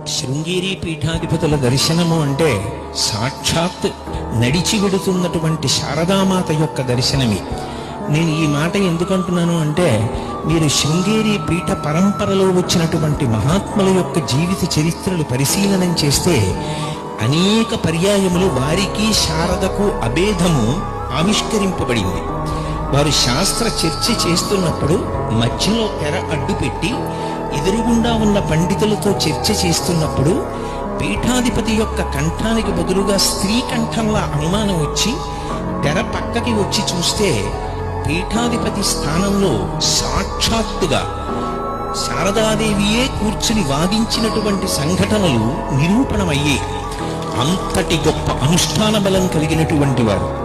శృంగేరి పీఠాధిపతుల దర్శనము అంటే సాక్షాత్ నడిచి వెడుతున్నటువంటి శారదామాత యొక్క దర్శనమే. నేను ఈ మాట ఎందుకంటున్నాను అంటే, మీరు శృంగేరి పీఠ పరంపరలో వచ్చినటువంటి మహాత్ముల యొక్క జీవిత చరిత్రలు పరిశీలనం చేస్తే అనేక పర్యాయములు వారికి శారదకు అభేదము ఆవిష్కరింపబడింది. వారు శాస్త్ర చర్చ చేస్తున్నప్పుడు మధ్యలో తెర అడ్డుపెట్టి ఎదురుగుండా ఉన్న పండితులతో చర్చ చేస్తున్నప్పుడు పీఠాధిపతి యొక్క కంఠానికి బదులుగా స్త్రీ కంఠంలా అనుమానం వచ్చి తెర పక్కకి వచ్చి చూస్తే పీఠాధిపతి స్థానంలో సాక్షాత్తుగా శారదాదేవియే కూర్చుని వాదించినటువంటి సంఘటనలు నిరూపణమయ్యే. అంతటి గొప్ప అనుష్ఠాన బలం కలిగినటువంటి వారు.